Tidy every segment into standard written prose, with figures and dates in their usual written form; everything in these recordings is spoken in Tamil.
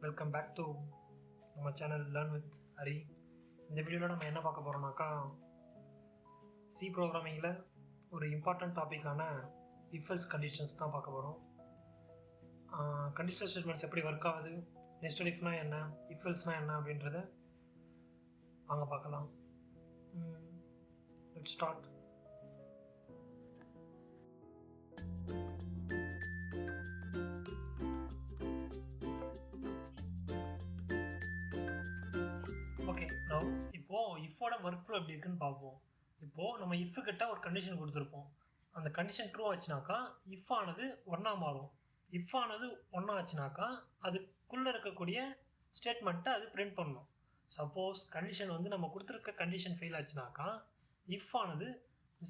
வெல்கம் பேக் டு நம்ம சேனல் லேர்ன் வித் ஹரி. இந்த வீடியோவில் நம்ம என்ன பார்க்க போகிறோம்னாக்கா, சி ப்ரோக்ராமிங்கில் ஒரு இம்பார்ட்டண்ட் டாப்பிக்கான இஃப்எல்ஸ் கண்டிஷன்ஸ் தான் பார்க்க போகிறோம். கண்டிஷனல் ஸ்டேட்மெண்ட்ஸ் எப்படி ஒர்க் ஆகுது, நெஸ்டட் இஃப்னா என்ன, இஃப்எல்ஸ்னால் என்ன அப்படின்றத வாங்க பார்க்கலாம். Let's start. ஓகே, இப்போது இஃபோட ஒர்க் ஃப்ளோ எப்படி இருக்குன்னு பார்ப்போம். இப்போது நம்ம இஃப் கிட்ட ஒரு கண்டிஷன் கொடுத்துருப்போம். அந்த கண்டிஷன் ட்ரூ ஆச்சுனாக்கா இஃப் ஆனது ஒன்றா மாறும். இஃப் ஆனது ஒன்றா ஆச்சுனாக்கா அதுக்குள்ளே இருக்கக்கூடிய ஸ்டேட்மெண்ட்டை அது பிரிண்ட் பண்ணணும். சப்போஸ் கண்டிஷன் நம்ம கொடுத்துருக்க கண்டிஷன் ஃபெயில் ஆச்சுனாக்கா இஃப் ஆனது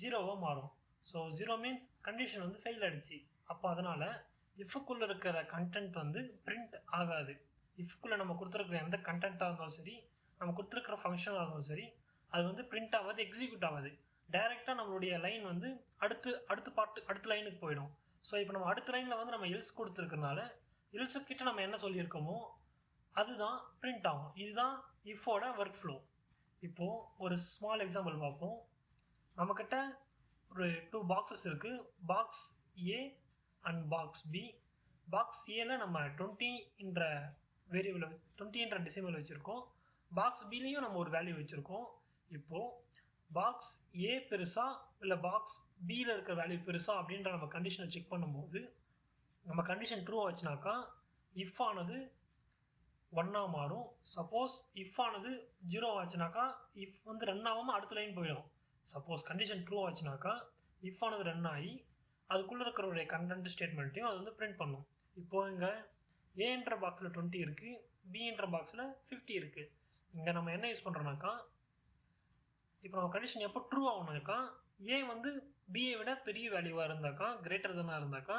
ஜீரோவாக மாறும். So zero means condition fail ஆகிடுச்சு. அப்போ அதனால் இஃப்க்குள்ளே இருக்கிற கண்டென்ட் பிரிண்ட் ஆகாது. இஃப்குள்ளே நம்ம கொடுத்துருக்குற எந்த கண்டென்ட்டாக இருந்தாலும் சரி, நம்ம கொடுத்துருக்குற ஃபங்க்ஷனாக இருந்தாலும் சரி, அது பிரிண்ட் ஆகாது, எக்ஸிக்யூட் ஆகாது. டைரெக்டாக நம்மளுடைய லைன் அடுத்த லைனுக்கு போயிடும். ஸோ இப்போ நம்ம அடுத்த லைனில் நம்ம எல்ஸ் கொடுத்துருக்கனால எல்ஸுக்கிட்ட நம்ம என்ன சொல்லியிருக்கோமோ அதுதான் பிரிண்ட் ஆகும். இதுதான் இஃபோட ஒர்க் ஃப்ளோ. இப்போது ஒரு ஸ்மால் எக்ஸாம்பிள் பார்ப்போம். நம்மக்கிட்ட ஒரு 2 பாக்ஸஸ் இருக்குது, box A and box B. Box ஏல நம்ம 20 என்ற வேரியபிள் 20 என்ற டெசிமல் வச்சுருக்கோம். பாக்ஸ் பிலையும் நம்ம ஒரு வேல்யூ வச்சுருக்கோம். இப்போது பாக்ஸ் ஏ பெருசா இல்லை பாக்ஸ் பியில் இருக்கிற வேல்யூ பெருசா அப்படின்ற நம்ம கண்டிஷனை செக் பண்ணும்போது நம்ம கண்டிஷன் ட்ரூ ஆச்சுனாக்கா இஃப் ஆனது ஒன்றா மாறும். சப்போஸ் இஃப் ஆனது 0 ஆச்சுனாக்கா இஃப் ரன் ஆகாமல் அடுத்த லைன் போயிடும். சப்போஸ் கண்டிஷன் ட்ரூ ஆச்சுனாக்கா இஃப் ஆனது ரன் ஆகி அதுக்குள்ளே இருக்கிற கண்டென்ட் ஸ்டேட்மெண்ட்டையும் அது பிரிண்ட் பண்ணும். இப்போது இங்கே ஏன்ற பாக்ஸில் 20 இருக்குது, பின்ற பாக்ஸில் 50 இருக்குது. இங்கே நம்ம என்ன யூஸ் பண்ணுறோம்னாக்கா, இப்போ நம்ம கண்டிஷன் எப்போ ட்ரூ ஆகணுனாக்கா ஏ பிஏ விட பெரிய வேல்யூவாக இருந்தாக்கா, கிரேட்டர் தானாக இருந்தாக்கா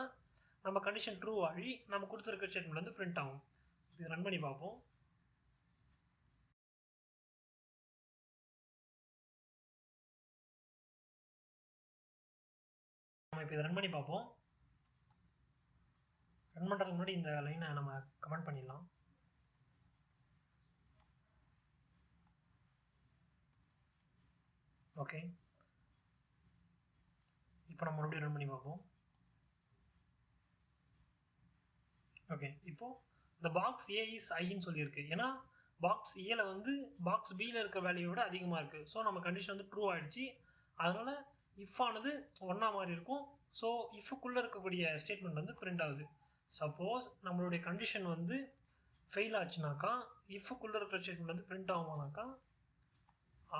நம்ம கண்டிஷன் ட்ரூ ஆகி நம்ம கொடுத்துருக்க ஸ்டேட்மெண்ட் பிரிண்ட் ஆகும். இது ரன் பண்ணி பார்ப்போம். நம்ம இப்போ இதை ரன் பண்ணி பார்ப்போம். ரன் பண்ணுறதுக்கு முன்னாடி இந்த லைனை நம்ம கமெண்ட் பண்ணிடலாம். ஓகே, இப்போ நம்ம மறுபடியும் ரன் பண்ணி பார்ப்போம். ஓகே, இப்போது இந்த பாக்ஸ் ஏ இஸ் ஐன்னு சொல்லியிருக்கு. ஏன்னா பாக்ஸ் ஏல பாக்ஸ் பியில் இருக்க வேல்யூவோட அதிகமாக இருக்குது. ஸோ நம்ம கண்டிஷன் ட்ரூ ஆகிடுச்சு. அதனால் இஃப் ஆனது ஒன்றா மாதிரி இருக்கும். ஸோ இஃப்க்குள்ளே இருக்கக்கூடிய ஸ்டேட்மெண்ட் பிரிண்ட் ஆகுது. சப்போஸ் நம்மளுடைய கண்டிஷன் ஃபெயில் ஆச்சுனாக்கா இஃப்க்குள்ளே இருக்கிற ஸ்டேட்மெண்ட் பிரிண்ட் ஆகுமானாக்கா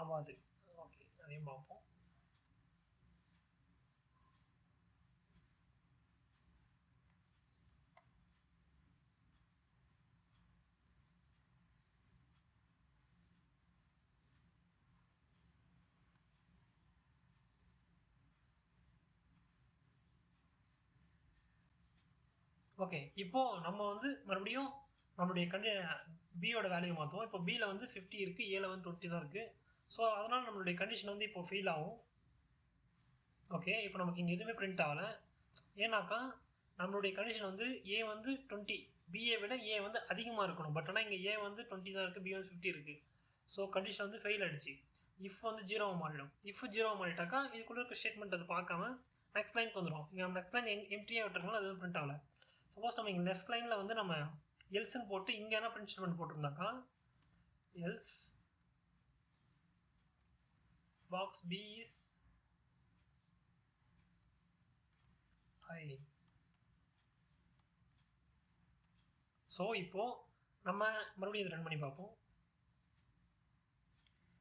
ஆகாது. ஓகே, அதையும் பார்ப்போம். ஓகே, இப்போது நம்ம மறுபடியும் நம்மளுடைய பியோட வேல்யூ மாற்றுவோம். இப்போ பியில் 50 இருக்குது, ஏல 20 தான் இருக்குது. ஸோ அதனால் நம்மளுடைய கண்டிஷன் இப்போ ஃபெயில் ஆகும். ஓகே, இப்போ நமக்கு இங்கே எதுவுமே பிரிண்ட் ஆகலை. ஏன்னாக்கா நம்மளுடைய கண்டிஷன் ஏ 20, பிஏ விட ஏ அதிகமாக இருக்கணும். பட் ஆனால் இங்கே ஏ 20 தான் இருக்குது, பி 50 இருக்குது. ஸோ கண்டிஷன் ஃபெயில் ஆகிடுச்சு. இஃப் 0 மாறிடும். இஃப் 0 மாறிட்டாக்கா இதுக்குள்ளே இருக்க ஸ்டேட்மெண்ட் அது பார்க்காம நெக்ஸ்ட் லைனுக்கு வந்துடும். இங்கே நம்ம நெக்ஸ்ட் லைன் எம்டியாக விட்டுருக்கனால அது பிரிண்ட் ஆகலை. சப்போஸ் நம்ம இங்கே நெக்ஸ்ட் லைனில் நம்ம எல்ஸ்ன்னு போட்டு இங்கே என்ன பிரிண்ட் ஸ்டேட்மெண்ட் போட்டிருந்தாக்கா, else box B is I. So இப்போது நம்ம மறுபடியும் இதை ரன் பண்ணி பார்ப்போம்.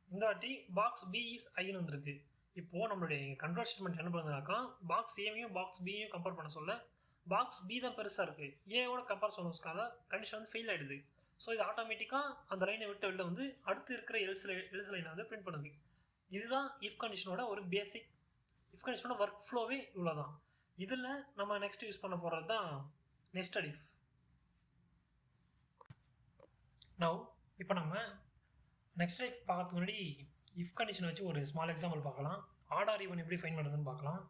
இந்த வாட்டி பாக்ஸ் பி இஸ் ஐன்னு வந்திருக்கு. இப்போது நம்மளுடைய கண்ட்ரோல் ஸ்டேட்மெண்ட் என்ன பண்ணுதுனாக்கா, பாக்ஸ் ஏவையும் பாக்ஸ் பியையும் கம்பேர் பண்ண சொல்ல பாக்ஸ் பி தான் பெருசாக இருக்குது, ஏவோட கம்பேர் சொன்னதுக்காக கண்டிஷன் ஃபெயில் ஆகிடுது. ஸோ இது ஆட்டோமேட்டிக்காக அந்த லைனை விட்டு வெளில அடுத்து இருக்கிற எல்ஸ் லைனை பிரிண்ட் பண்ணுது. இதுதான் இஃப் கண்டிஷனோட ஒரு பேசிக். இஃப் கண்டிஷனோட ஒர்க் ஃப்ளோவே இவ்வளோ தான். இதில் நம்ம நெக்ஸ்ட் யூஸ் பண்ண போகிறது தான் நெஸ்டட் இஃப். இப்போ நம்ம நெக்ஸ்ட் இஃப் பார்க்கறதுக்கு முன்னாடி இஃப் கண்டிஷன் வச்சு ஒரு ஸ்மால் எக்ஸாம்பிள் பார்க்கலாம். ஆட் ஆர் ஈவன் எப்படி ஃபைண்ட் பண்ணுறதுன்னு பார்க்கலாம்.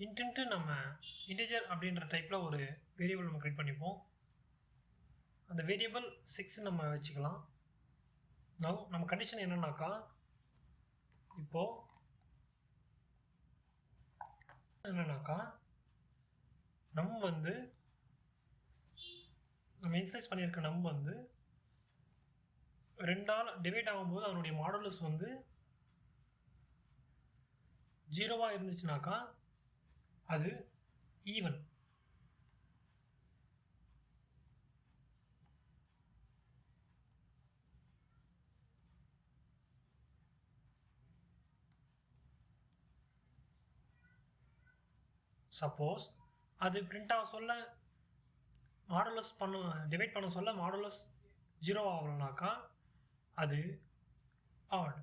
இன்ட்டு நம்ம இன்டிஜர் அப்படின்ற டைப்பில் ஒரு வேரியபிள் நம்ம கிரியேட் பண்ணிப்போம். அந்த வேரியபிள் 6 நம்ம வச்சுக்கலாம். நவ் நம்ம கண்டிஷன் என்னன்னாக்கா, இப்போது என்னன்னாக்கா நம்ம வந்து நம்ம இன்ஸ்லைஸ் பண்ணியிருக்க நம்ம வந்து 2ஆல் டிவைட் ஆகும்போது அதனுடைய மாடுலஸ் வந்து 0 இருந்துச்சுனாக்கா அது ஈவன். சப்போஸ் அது பிரிண்ட் ஆக சொல்ல மாடுலஸ் டிவைட் பண்ண சொல்ல மாடுலஸ் 0 ஆகலனாக்கா அது ஆட்.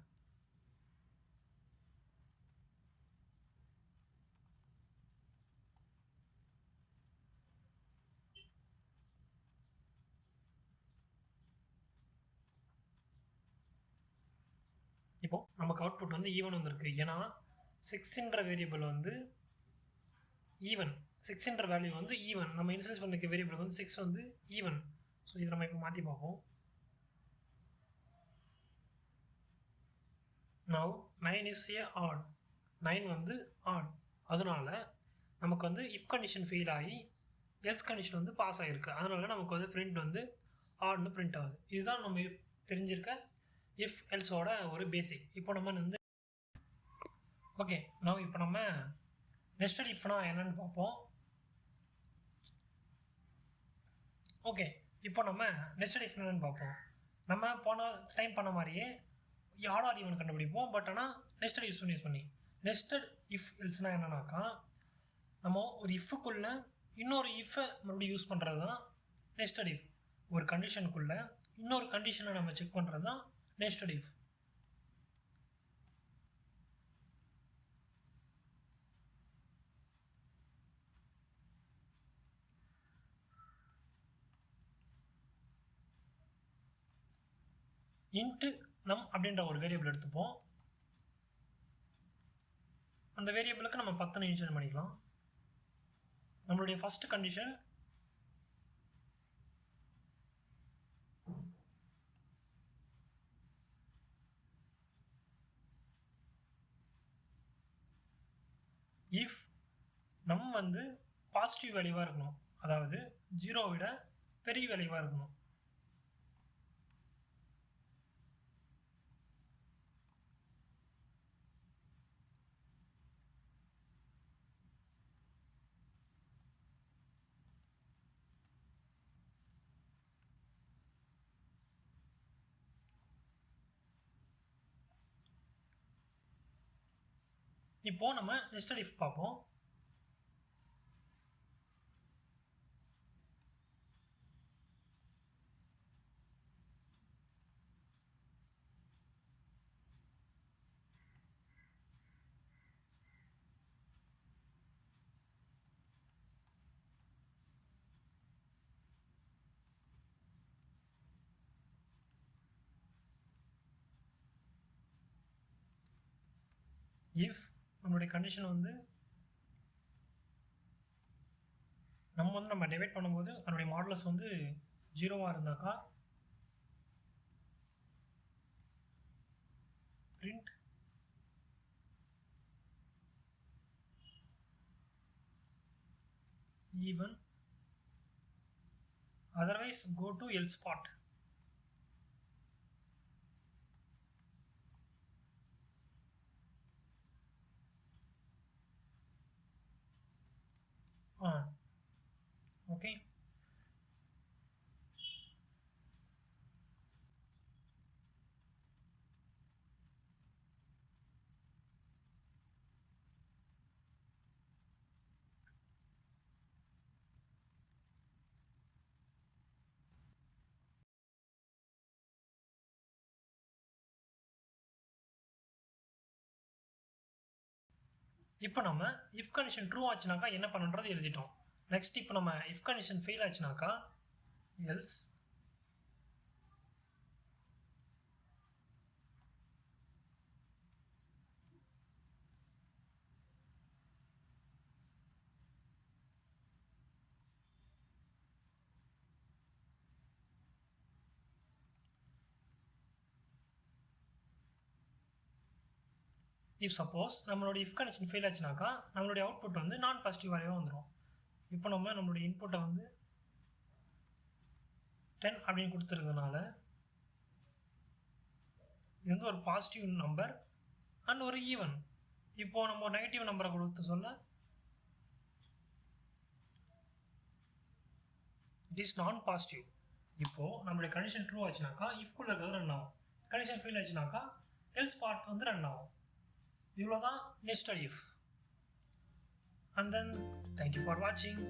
இப்போ நமக்கு அவுட்புட் வந்து ஈவன் வந்திருக்கு. ஏன்னா 6ன்ற வேரியபிள் வந்து ஈவன், 6ன்ற வேல்யூ வந்து ஈவன். நம்ம இன்சைஸ் பண்ணிக்க வேரியபிள் வந்து 6 வந்து ஈவன். ஸோ இதை நம்ம இப்போ மாற்றி பார்ப்போம். நவ் 9 இஸ் ஏ ஆட், 9 வந்து ஆட். அதனால நமக்கு வந்து இஃப் கண்டிஷன் ஃபெயில் ஆகி எல்ஸ் கண்டிஷன் வந்து பாஸ் ஆகிருக்கு. அதனால நமக்கு வந்து பிரிண்ட் வந்து ஆட்னு பிரிண்ட் ஆகுது. இதுதான் நம்ம தெரிஞ்சிருக்க இஃப் எல்ஸோட ஒரு பேசிக். இப்போ நம்ம வந்து ஓகே நவ் இப்போ நம்ம நெஸ்டட் இஃப்னா என்னன்னு பார்ப்போம். ஓகே இப்போ நம்ம நெஸ்டட் இஃப் என்னன்னு பார்ப்போம். நம்ம போன டைம் பண்ண மாதிரியே ஆட் ஆர் ஈவன் கண்டுபிடிப்போம். பட் ஆனால் நெஸ்டட் யூஸ் பண்ணி நெஸ்டட் இஃப் எல்ஸ்னால் என்னன்னாக்கா, நம்ம ஒரு இஃப்க்குள்ளே இன்னொரு இஃப்பை மறுபடியும் யூஸ் பண்ணுறது தான் நெஸ்டட் இஃப். ஒரு கண்டிஷனுக்குள்ளே இன்னொரு கண்டிஷனை நம்ம செக் பண்ணுறது தான் நெஸ்டட் இஃப். இன்ட்டு நம் அப்படின்ற ஒரு வேரியபிள் எடுத்துப்போம். அந்த வேரியபிளுக்கு நம்ம 10 இன்ஷியல் பண்ணிக்கலாம். நம்மளுடைய ஃபர்ஸ்ட் கண்டிஷன் இஃப் நம் வந்து பாசிட்டிவ் வேல்யூவாக இருக்கணும், அதாவது 0 விட பெரிய வேல்யூவாக இருக்கணும். இப்போ நம்ம நெஸ்டட் இஃப் பார்ப்போம். இஃப் நம்மளுடைய கண்டிஷன் வந்து நம்ம டிவைட் பண்ணும்போது அதனுடைய மாடுலஸ் வந்து 0 இருந்தாக்கா print even, otherwise go to else part. Okay இப்போ நம்ம இஃப் கண்டிஷன் ட்ரூ ஆச்சுனாக்கா என்ன பண்ணுன்றது எழுதிட்டோம். நெக்ஸ்ட் இப்போ நம்ம இஃப் கண்டிஷன் ஃபெயில் ஆச்சுனாக்கா எல்ஸ் இஃப் சப்போஸ் நம்மளோட இஃப் கண்டிஷன் ஃபெயில் ஆச்சுனாக்கா நம்மளுடைய அவுட்புட் வந்து நான் பாசிட்டிவ் வேல்யூவாக வந்துடும். இப்போ நம்ம நம்மளுடைய இன்புட்டை வந்து 10 அப்படின்னு கொடுத்துருக்கனால இது வந்து ஒரு பாசிட்டிவ் நம்பர் அண்ட் ஒரு ஈவன். இப்போது நம்ம ஒரு நெகட்டிவ் நம்பரை கொடுத்து சொல்ல இட் இஸ் நான் பாசிட்டிவ். இப்போது நம்மளுடைய கண்டிஷன் ட்ரூ ஆச்சுனாக்கா இஃப்குள்ளே இருக்கிறது ரன் ஆகும். கண்டிஷன் ஃபெயில் ஆச்சுனாக்கா எல்ஸ் பார்ட் வந்து ரன் ஆகும். இவ்வளோ தான் nested if. And then thank you for வாட்சிங்.